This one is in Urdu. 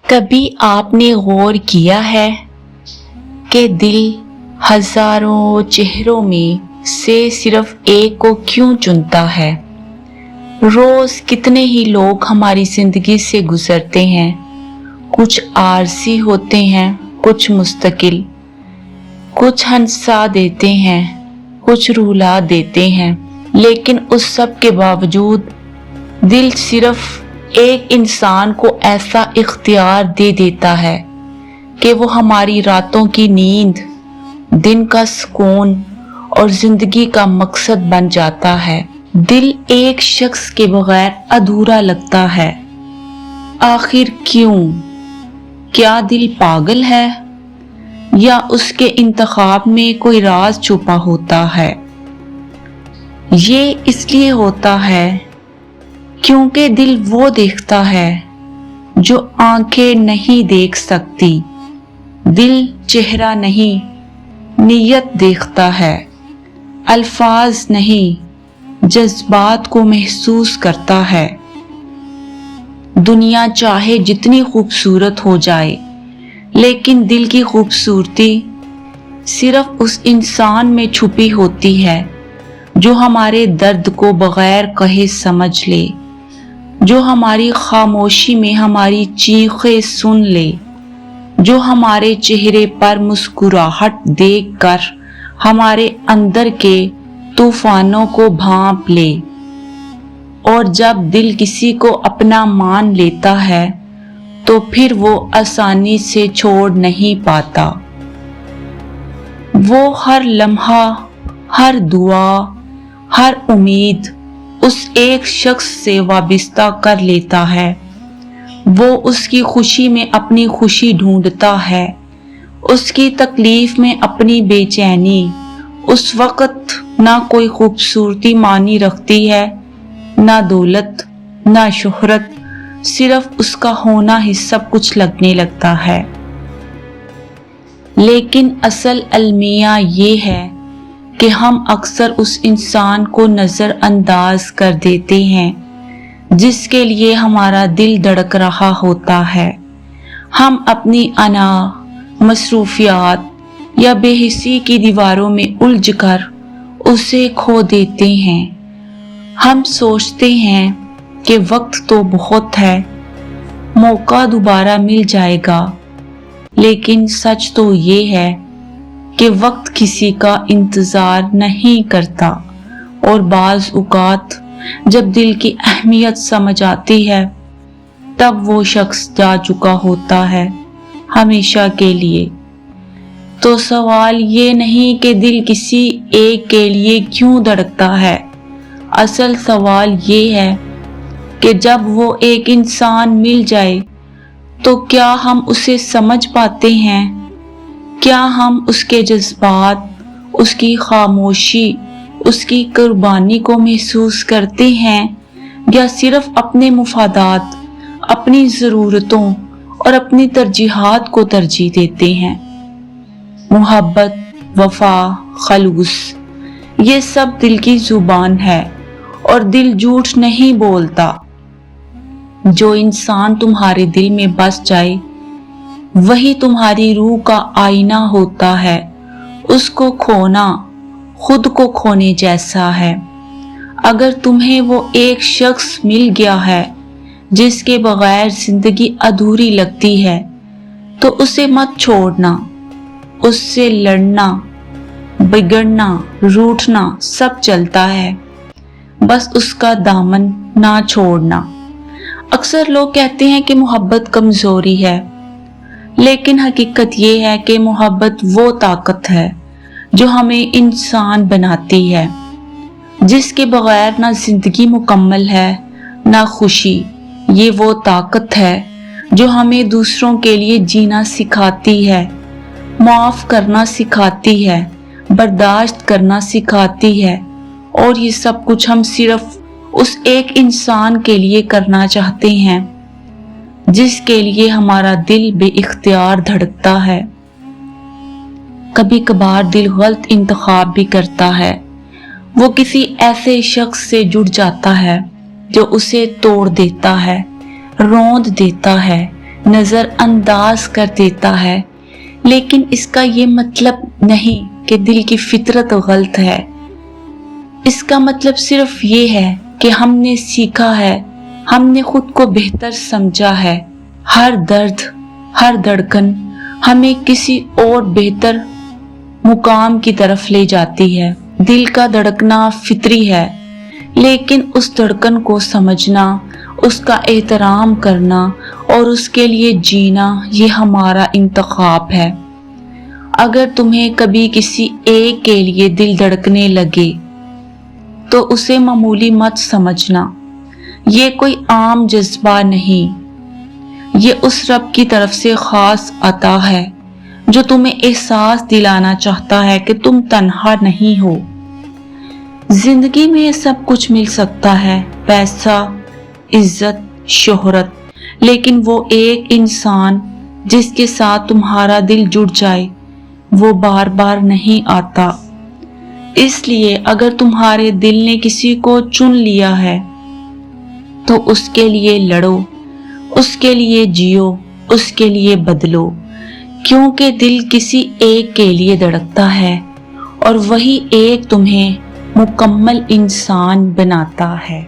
کبھی آپ نے غور کیا ہے کہ دل ہزاروں چہروں میں سے صرف ایک کو کیوں چنتا ہے؟ روز کتنے ہی لوگ ہماری زندگی سے گزرتے ہیں، کچھ عارضی ہوتے ہیں، کچھ مستقل، کچھ ہنسا دیتے ہیں، کچھ رلا دیتے ہیں، لیکن اس سب کے باوجود دل صرف ایک انسان کو ایسا اختیار دے دیتا ہے کہ وہ ہماری راتوں کی نیند، دن کا سکون اور زندگی کا مقصد بن جاتا ہے۔ دل ایک شخص کے بغیر ادھورا لگتا ہے۔ آخر کیوں؟ کیا دل پاگل ہے یا اس کے انتخاب میں کوئی راز چھپا ہوتا ہے؟ یہ اس لیے ہوتا ہے کیونکہ دل وہ دیکھتا ہے جو آنکھیں نہیں دیکھ سکتی۔ دل چہرہ نہیں، نیت دیکھتا ہے، الفاظ نہیں، جذبات کو محسوس کرتا ہے۔ دنیا چاہے جتنی خوبصورت ہو جائے، لیکن دل کی خوبصورتی صرف اس انسان میں چھپی ہوتی ہے جو ہمارے درد کو بغیر کہے سمجھ لے، جو ہماری خاموشی میں ہماری چیخیں سن لے، جو ہمارے چہرے پر مسکراہٹ دیکھ کر ہمارے اندر کے طوفانوں کو بھانپ لے۔ اور جب دل کسی کو اپنا مان لیتا ہے تو پھر وہ آسانی سے چھوڑ نہیں پاتا۔ وہ ہر لمحہ، ہر دعا، ہر امید اس ایک شخص سے وابستہ کر لیتا ہے۔ وہ اس کی خوشی میں اپنی خوشی ڈھونڈتا ہے، اس کی تکلیف میں اپنی بے چینی۔ اس وقت نہ کوئی خوبصورتی معنی رکھتی ہے، نہ دولت، نہ شہرت، صرف اس کا ہونا ہی سب کچھ لگنے لگتا ہے۔ لیکن اصل المیہ یہ ہے کہ ہم اکثر اس انسان کو نظر انداز کر دیتے ہیں جس کے لیے ہمارا دل دھڑک رہا ہوتا ہے۔ ہم اپنی انا، مصروفیات یا بے حسی کی دیواروں میں الجھ کر اسے کھو دیتے ہیں۔ ہم سوچتے ہیں کہ وقت تو بہت ہے، موقع دوبارہ مل جائے گا، لیکن سچ تو یہ ہے کہ وقت کسی کا انتظار نہیں کرتا، اور بعض اوقات جب دل کی اہمیت سمجھ آتی ہے تب وہ شخص جا چکا ہوتا ہے ہمیشہ کے لیے۔ تو سوال یہ نہیں کہ دل کسی ایک کے لیے کیوں دھڑکتا ہے، اصل سوال یہ ہے کہ جب وہ ایک انسان مل جائے تو کیا ہم اسے سمجھ پاتے ہیں؟ کیا ہم اس کے جذبات، اس کی خاموشی، اس کی قربانی کو محسوس کرتے ہیں، یا صرف اپنے مفادات، اپنی ضرورتوں اور اپنی ترجیحات کو ترجیح دیتے ہیں؟ محبت، وفا، خلوص، یہ سب دل کی زبان ہے، اور دل جھوٹ نہیں بولتا۔ جو انسان تمہارے دل میں بس جائے وہی تمہاری روح کا آئینہ ہوتا ہے۔ اس کو کھونا خود کو کھونے جیسا ہے۔ اگر تمہیں وہ ایک شخص مل گیا ہے جس کے بغیر زندگی ادھوری لگتی ہے تو اسے مت چھوڑنا۔ اس سے لڑنا، بگڑنا، روٹھنا سب چلتا ہے، بس اس کا دامن نہ چھوڑنا۔ اکثر لوگ کہتے ہیں کہ محبت کمزوری ہے، لیکن حقیقت یہ ہے کہ محبت وہ طاقت ہے جو ہمیں انسان بناتی ہے، جس کے بغیر نہ زندگی مکمل ہے نہ خوشی۔ یہ وہ طاقت ہے جو ہمیں دوسروں کے لیے جینا سکھاتی ہے، معاف کرنا سکھاتی ہے، برداشت کرنا سکھاتی ہے، اور یہ سب کچھ ہم صرف اس ایک انسان کے لیے کرنا چاہتے ہیں جس کے لیے ہمارا دل بے اختیار دھڑکتا ہے۔ کبھی کبھار دل غلط انتخاب بھی کرتا ہے۔ وہ کسی ایسے شخص سے جڑ جاتا ہے جو اسے توڑ دیتا ہے، روند دیتا ہے، نظر انداز کر دیتا ہے، لیکن اس کا یہ مطلب نہیں کہ دل کی فطرت غلط ہے۔ اس کا مطلب صرف یہ ہے کہ ہم نے سیکھا ہے، ہم نے خود کو بہتر سمجھا ہے۔ ہر درد، ہر دھڑکن ہمیں کسی اور بہتر مقام کی طرف لے جاتی ہے۔ دل کا دھڑکنا فطری ہے، لیکن اس دھڑکن کو سمجھنا، اس کا احترام کرنا اور اس کے لیے جینا، یہ ہمارا انتخاب ہے۔ اگر تمہیں کبھی کسی ایک کے لیے دل دھڑکنے لگے تو اسے معمولی مت سمجھنا۔ یہ کوئی عام جذبہ نہیں، یہ اس رب کی طرف سے خاص عطا ہے جو تمہیں احساس دلانا چاہتا ہے کہ تم تنہا نہیں ہو۔ زندگی میں سب کچھ مل سکتا ہے، پیسہ، عزت، شہرت، لیکن وہ ایک انسان جس کے ساتھ تمہارا دل جڑ جائے وہ بار بار نہیں آتا۔ اس لیے اگر تمہارے دل نے کسی کو چن لیا ہے تو اس کے لیے لڑو، اس کے لیے جیو، اس کے لیے بدلو، کیونکہ دل کسی ایک کے لیے دھڑکتا ہے اور وہی ایک تمہیں مکمل انسان بناتا ہے۔